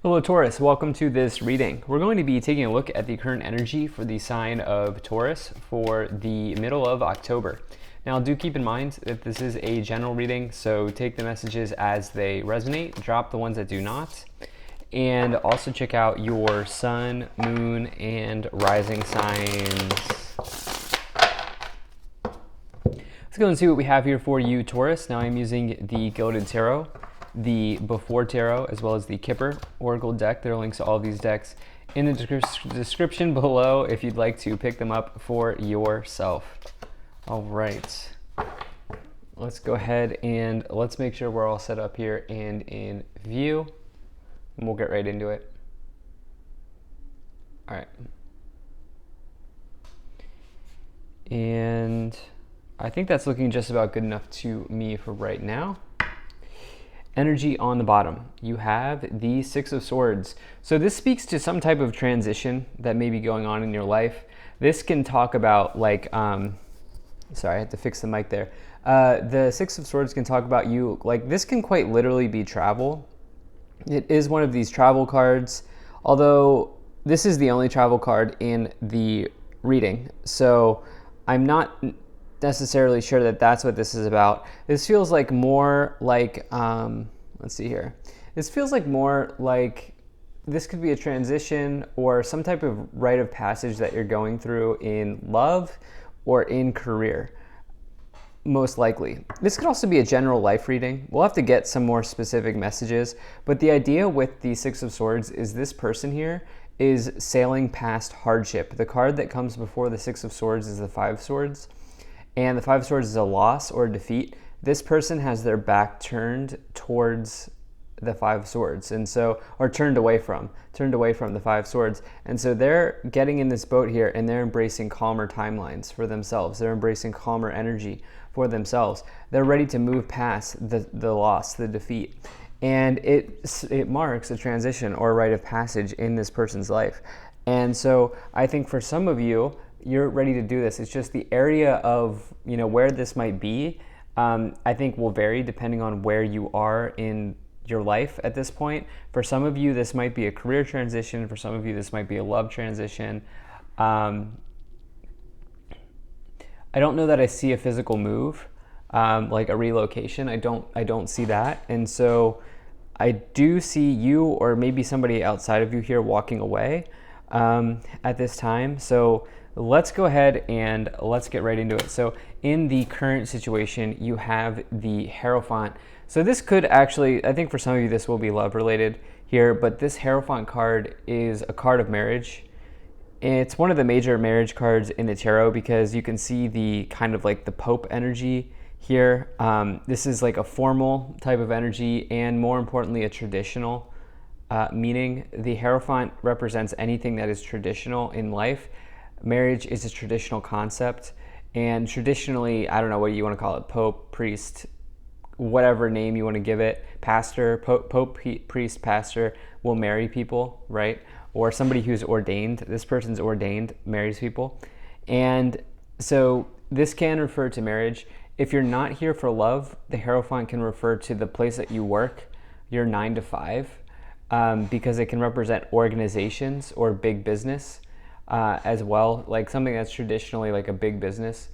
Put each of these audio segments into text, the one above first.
Hello Taurus, welcome to this reading. We're going to be taking a look at the current energy for the sign of Taurus for the middle of October. Now do keep in mind that this is a general reading, so take the messages as they resonate, drop the ones that do not, and also check out your sun, moon, and rising signs. Let's go and see what we have here for you, Taurus. Now I'm using the Gilded Tarot, the Before Tarot, as well as the Kipper Oracle deck. There are links to all of these decks in the description below if you'd like to pick them up for yourself. All right, let's go ahead and let's make sure we're all set up here and in view, and we'll get right into it. All right. And I think that's looking just about good enough to me for right now. Energy on the bottom, you have the Six of Swords. So this speaks to some type of transition that may be going on in your life. This can talk about like, sorry, I had to fix the mic there. The Six of Swords can talk about you, like this can quite literally be travel. It is one of these travel cards, although this is the only travel card in the reading. So I'm not necessarily sure that that's what this is about. This feels like more like, let's see here. This feels like more like this could be a transition or some type of rite of passage that you're going through in love or in career, most likely. This could also be a general life reading. We'll have to get some more specific messages, but the idea with the Six of Swords is this person here is sailing past hardship. The card that comes before the Six of Swords is the Five of Swords. And the Five of Swords is a loss or a defeat. This person has their back turned towards the Five of Swords, and so, or turned away from the Five of Swords. And so they're getting in this boat here and they're embracing calmer timelines for themselves. They're embracing calmer energy for themselves. They're ready to move past the loss, the defeat. And it marks a transition or a rite of passage in this person's life. And so I think for some of you, you're ready to do this. It's just the area of, where this might be, I think will vary depending on where you are in your life at this point. For some of you, this might be a career transition. For some of you, this might be a love transition. I don't know that I see a physical move, like a relocation. I don't see that. And so I do see you or maybe somebody outside of you here walking away at this time. So let's go ahead and let's get right into it. So in the current situation, you have the Hierophant. So this could actually, I think for some of you, this will be love related here, but this Hierophant card is a card of marriage. It's one of the major marriage cards in the tarot because you can see the kind of like the Pope energy here. This is like a formal type of energy and more importantly, a traditional meaning. The Hierophant represents anything that is traditional in life. Marriage is a traditional concept, and traditionally, I don't know what you want to call it, pope, priest, whatever name you want to give it, pastor, pope, priest, pastor will marry people, right? Or somebody who's ordained, this person's ordained, marries people. And so this can refer to marriage. If you're not here for love, the Hierophant can refer to the place that you work, your 9 to 5, because it can represent organizations or big business. As well, like something that's traditionally like a big business.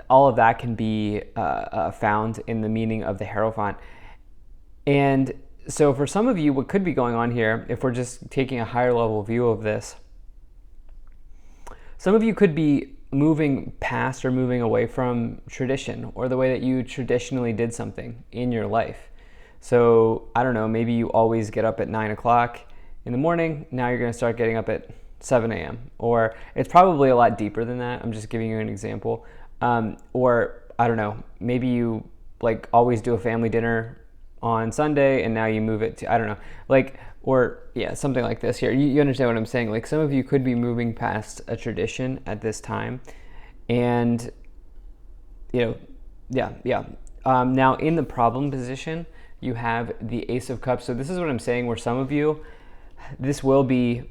All of that can be found in the meaning of the Hierophant. And so for some of you, what could be going on here, if we're just taking a higher level view of this, some of you could be moving past or moving away from tradition or the way that you traditionally did something in your life. So I don't know, maybe you always get up at 9 o'clock in the morning. Now you're going to start getting up at 7 a.m. Or it's probably a lot deeper than that. I'm just giving you an example. Or I don't know, maybe you like always do a family dinner on Sunday and now you move it to, I don't know, like, or yeah, something like this here. You understand what I'm saying? Like some of you could be moving past a tradition at this time. And, now in the problem position, you have the Ace of Cups. So this is what I'm saying, where some of you, this will be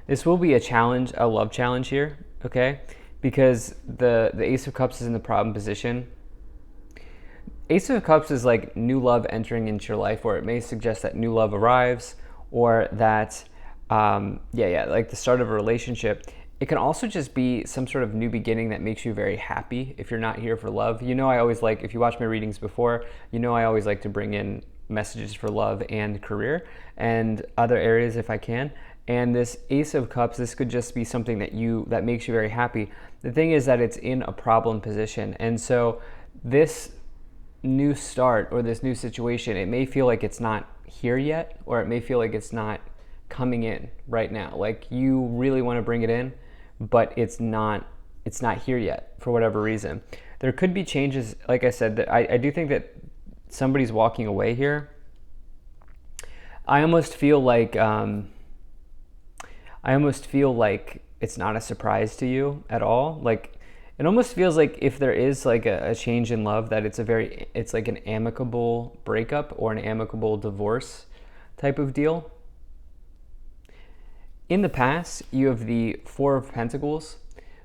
a challenge, a love challenge here, okay? Because the Ace of Cups is in the problem position. Ace of Cups is like new love entering into your life, or it may suggest that new love arrives, or that, like the start of a relationship. It can also just be some sort of new beginning that makes you very happy if you're not here for love. I always like, if you watch my readings before, I always like to bring in messages for love and career and other areas if I can. And this Ace of Cups, this could just be something that makes you very happy. The thing is that it's in a problem position. And so this new start or this new situation, it may feel like it's not here yet, or it may feel like it's not coming in right now. Like you really want to bring it in, but it's not here yet for whatever reason. There could be changes, like I said, that I do think that somebody's walking away here. I almost feel like it's not a surprise to you at all. Like it almost feels like if there is like a change in love, that it's like an amicable breakup or an amicable divorce type of deal. In the past, you have the Four of Pentacles.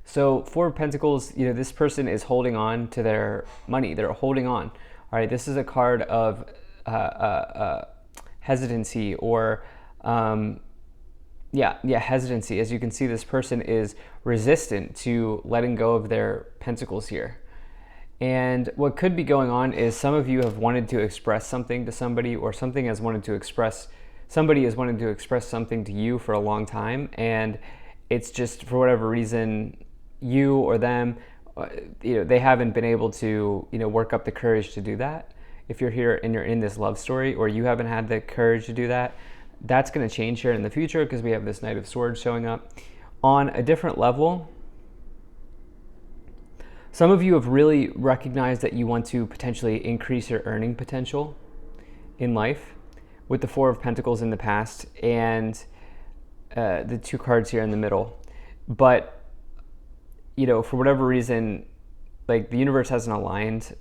So Four of Pentacles, this person is holding on to their money. They're holding on. All right, this is a card of hesitancy or hesitancy. As you can see, this person is resistant to letting go of their pentacles here. And what could be going on is some of you have wanted to express something to somebody, or somebody has wanted to express something to you for a long time, and it's just for whatever reason, you or them, they haven't been able to, work up the courage to do that. If you're here and you're in this love story, or you haven't had the courage to do that, that's going to change here in the future, because we have this Knight of Swords showing up. On a different level, some of you have really recognized that you want to potentially increase your earning potential in life with the Four of Pentacles in the past and the two cards here in the middle. But, for whatever reason, like the universe hasn't aligned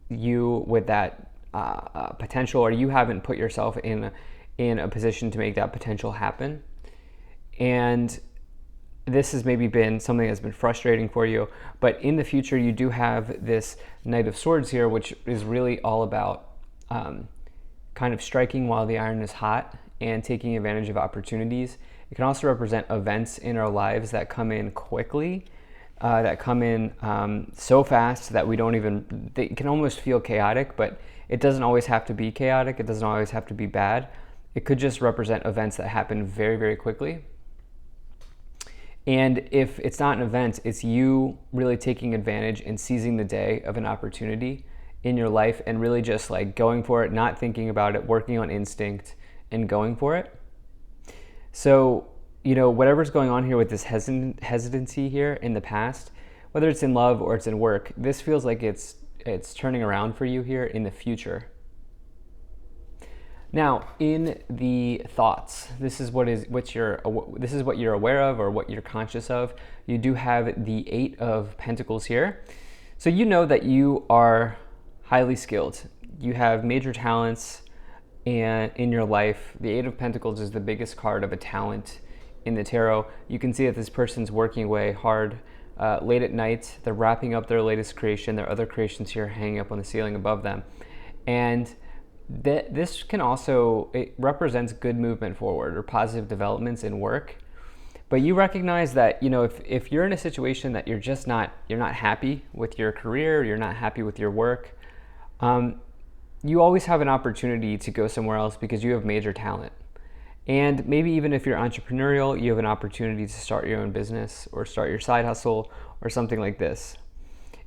you with that potential, or you haven't put yourself in a position to make that potential happen. And this has maybe been something that's been frustrating for you. But in the future, you do have this Knight of Swords here, which is really all about kind of striking while the iron is hot and taking advantage of opportunities. It can also represent events in our lives that come in quickly, that come in so fast that they can almost feel chaotic, but it doesn't always have to be chaotic. It doesn't always have to be bad. It could just represent events that happen very, very quickly. And if it's not an event, it's you really taking advantage and seizing the day of an opportunity in your life, and really just like going for it, not thinking about it, working on instinct and going for it. So, whatever's going on here with this hesitancy here in the past, whether it's in love or it's in work, this feels like it's turning around for you here in the future. Now, in the thoughts, this is what you're aware of, or what you're conscious of. You do have the Eight of Pentacles here. So you know that you are highly skilled. You have major talents in your life. The Eight of Pentacles is the biggest card of a talent in the tarot. You can see that this person's working away hard late at night. They're wrapping up their latest creation. Their other creations here hanging up on the ceiling above them. And this can also, it represents good movement forward or positive developments in work. But you recognize that, if you're in a situation that you're not happy with your career, you're not happy with your work, you always have an opportunity to go somewhere else because you have major talent. And maybe even if you're entrepreneurial, you have an opportunity to start your own business or start your side hustle or something like this.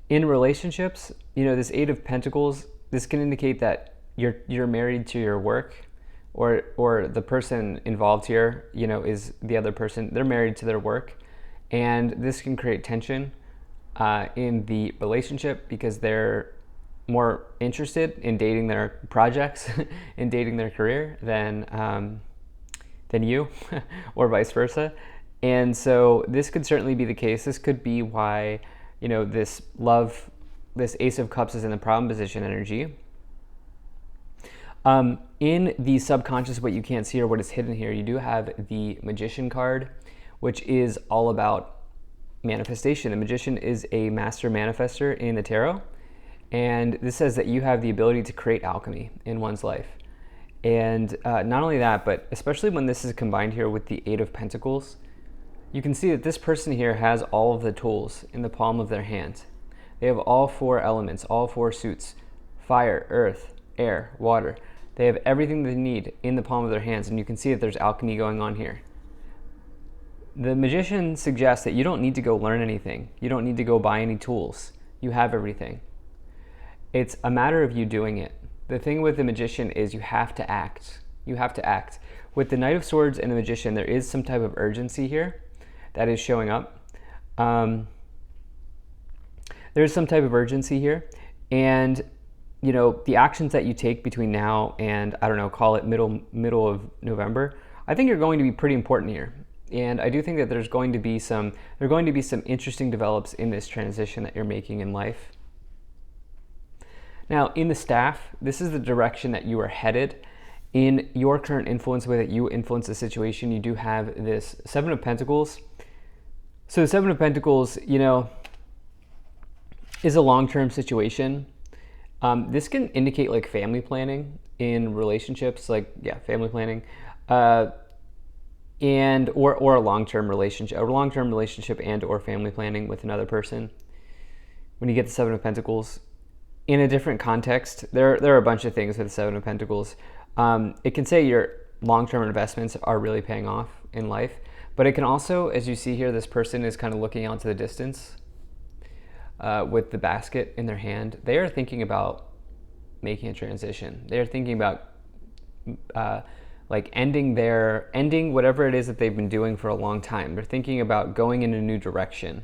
In relationships, this Eight of Pentacles, this can indicate that you're married to your work, or the person involved here, is the other person. They're married to their work, and this can create tension in the relationship because they're more interested in dating their projects and dating their career than you, or vice versa. And so this could certainly be the case. This could be why this Ace of Cups is in the problem position energy. In the subconscious, what you can't see or what is hidden here, you do have the Magician card, which is all about manifestation. The Magician is a master manifester in the tarot, And this says that you have the ability to create alchemy in one's life. And not only that, but especially when this is combined here with the Eight of Pentacles, you can see that this person here has all of the tools in the palm of their hand. They have all 4 elements, all 4 suits: fire, earth, air, water. They have everything they need in the palm of their hands, and you can see that there's alchemy going on here. The Magician suggests that you don't need to go learn anything. You don't need to go buy any tools. You have everything. It's a matter of you doing it. The thing with the Magician is you have to act. You have to act. With the Knight of Swords and the Magician, there is some type of urgency here that is showing up. There's some type of urgency here. And, you know, the actions that you take between now and, I don't know, call it middle of November, I think are going to be pretty important here. And I do think that there are going to be some interesting develops in this transition that you're making in life. Now, in the staff, this is the direction that you are headed. In your current influence, the way that you influence the situation, you do have this Seven of Pentacles. So the Seven of Pentacles, you know, is a long-term situation. This can indicate like family planning in relationships, like, yeah, family planning, and or a long-term relationship and or family planning with another person. When you get the Seven of Pentacles, in a different context, there are a bunch of things with the Seven of Pentacles. It can say your long-term investments are really paying off in life, but it can also, as you see here, this person is kind of looking out to the distance with the basket in their hand. They are thinking about making a transition. They are thinking about like ending whatever it is that they've been doing for a long time. They're thinking about going in a new direction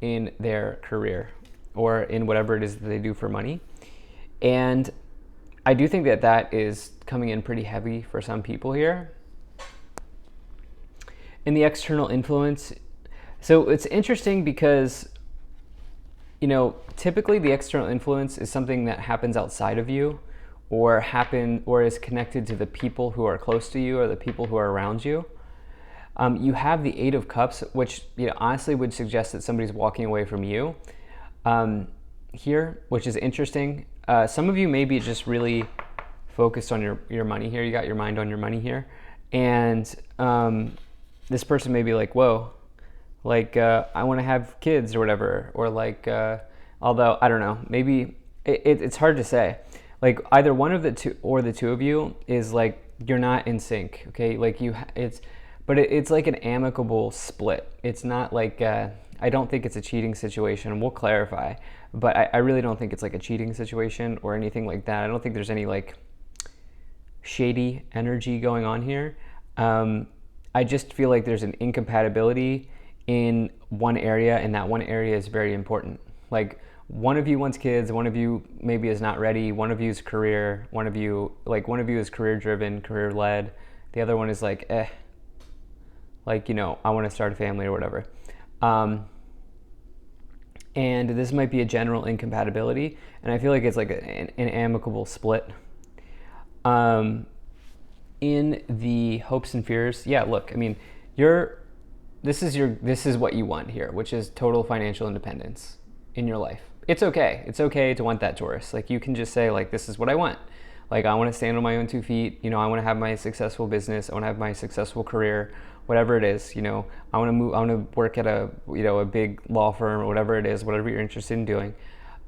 in their career or in whatever it is that they do for money. And I do think that that is coming in pretty heavy for some people here. In the external influence, so it's interesting because, you know, typically the external influence is something that happens outside of you or is connected to the people who are close to you or the people who are around you. You have the Eight of Cups, which, you know, honestly would suggest that somebody's walking away from you here, which is interesting. Some of you may be just really focused on your money here. You got your mind on your money here. And this person may be like, whoa, like I want to have kids or whatever. Or like, although, I don't know, maybe it's hard to say. Like either one of the two or the two of you is like, you're not in sync, okay? Like it's like an amicable split. It's not like, I don't think it's a cheating situation. We'll clarify, but I really don't think it's like a cheating situation or anything like that. I don't think there's any like shady energy going on here. I just feel like there's an incompatibility in one area, and that one area is very important. Like one of you wants kids, one of you maybe is not ready, one of you is career, one of you is career driven, career led. The other one is like, like, you know, I want to start a family or whatever. And this might be a general incompatibility, and I feel like it's like an amicable split. In the hopes and fears, yeah, look, I mean, this is what you want here, which is total financial independence in your life. It's okay. It's okay to want that, Taurus. Like you can just say like, this is what I want. Like I want to stand on my own 2 feet. You know, I want to have my successful business. I want to have my successful career, whatever it is. You know, I want to work at a big law firm or whatever it is, whatever you're interested in doing.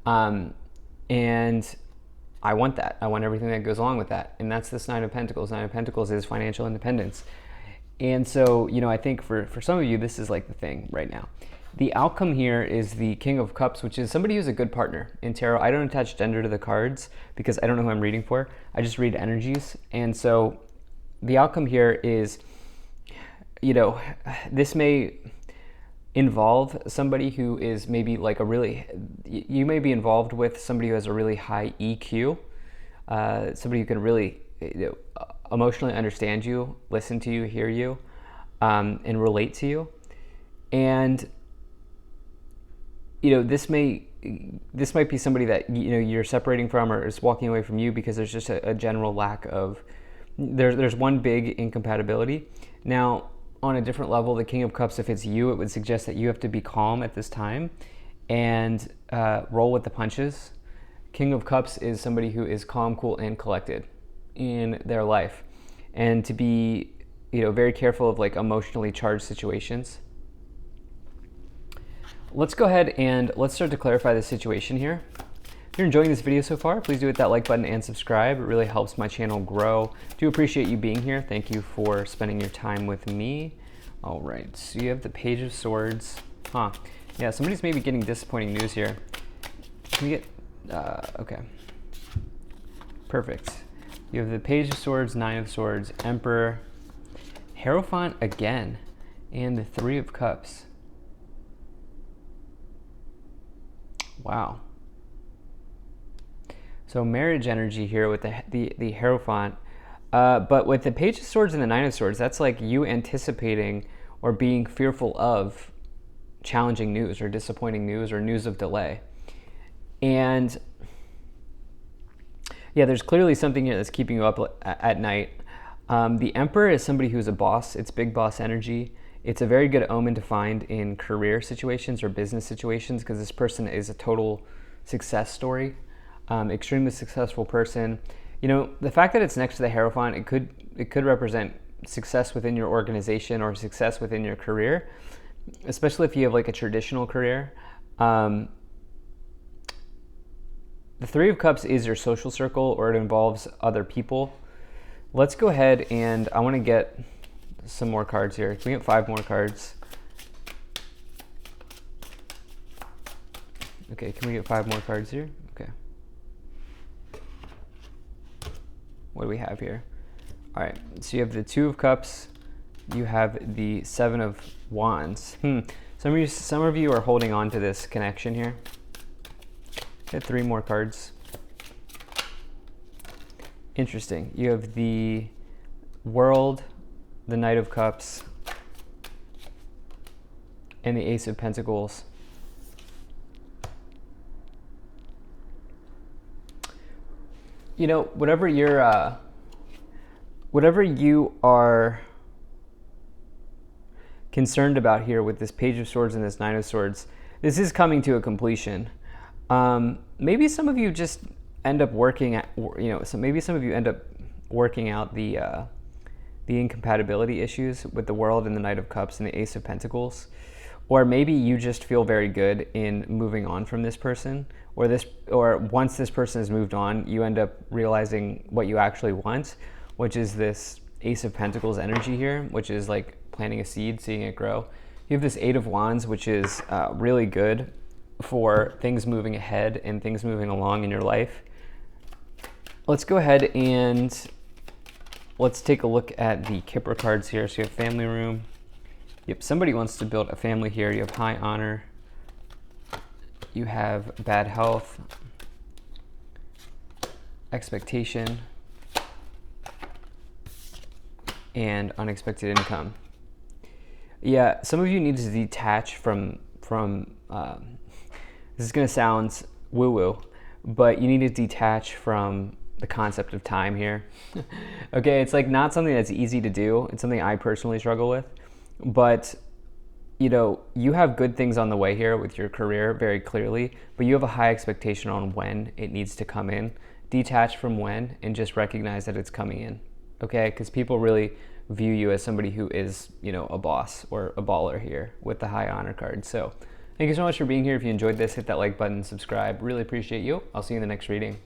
And I want that. I want everything that goes along with that. And that's this Nine of Pentacles. Nine of Pentacles is financial independence. And so, you know, I think for some of you, this is like the thing right now. The outcome here is the King of Cups, which is somebody who's a good partner in tarot. I don't attach gender to the cards because I don't know who I'm reading for. I just read energies. And so the outcome here is, you know, this may involve somebody who is maybe like you may be involved with somebody who has a really high EQ, somebody who can really emotionally understand you, listen to you, hear you, and relate to you. And you know, this might be somebody that, you know, you're separating from or is walking away from you because there's just a general lack of, there's one big incompatibility. Now, on a different level, the King of Cups, if it's you, it would suggest that you have to be calm at this time and roll with the punches King of Cups is somebody who is calm, cool, and collected in their life, and to be, very careful of like emotionally charged situations. Let's go ahead and let's start to clarify the situation here. If you're enjoying this video so far, please do hit that like button and subscribe. It really helps my channel grow. Do appreciate you being here. Thank you for spending your time with me. All right, so you have the Page of Swords. Yeah, somebody's maybe getting disappointing news here. Can we get, okay. Perfect. You have the Page of Swords, Nine of Swords, Emperor, Hierophant again, and the Three of Cups. Wow. So marriage energy here with the Hierophant. But with the Page of Swords and the Nine of Swords, that's like you anticipating or being fearful of challenging news or disappointing news or news of delay. And yeah, there's clearly something here that's keeping you up at night. The Emperor is somebody who's a boss. It's big boss energy. It's a very good omen to find in career situations or business situations because this person is a total success story. Extremely successful person. The fact that it's next to the Hierophant, it could represent success within your organization or success within your career, especially if you have like a traditional career. The Three of Cups is your social circle, or it involves other people. Let's go ahead and I want to get some more cards here. Can we get 5 more cards? Okay, can we get 5 more cards here? Okay. What do we have here? All right, so you have the Two of Cups. You have the Seven of Wands. Some of you are holding on to this connection here. Get 3 more cards. Interesting. You have the World, the Knight of Cups, and the Ace of Pentacles. Whatever you are concerned about here with this Page of Swords and this Nine of Swords, this is coming to a completion. Maybe some of you just end up working at, maybe some of you end up working out the incompatibility issues with the World and the Knight of Cups and the Ace of Pentacles. Or maybe you just feel very good in moving on from this person, or once this person has moved on, you end up realizing what you actually want, which is this Ace of Pentacles energy here, which is like planting a seed, seeing it grow. You have this Eight of Wands, which is really good for things moving ahead and things moving along in your life. Let's go ahead and let's take a look at the Kipper cards here. So you have family room. Yep, somebody wants to build a family here. You have high honor. You have bad health, expectation, and unexpected income. Yeah, some of you need to detach from this is going to sound woo-woo, but you need to detach from the concept of time here. Okay, it's like not something that's easy to do. It's something I personally struggle with. But, you have good things on the way here with your career very clearly, but you have a high expectation on when it needs to come in. Detach from when and just recognize that it's coming in, okay? Because people really view you as somebody who is, a boss or a baller here with the high honor card. So thank you so much for being here. If you enjoyed this, hit that like button, subscribe. Really appreciate you. I'll see you in the next reading.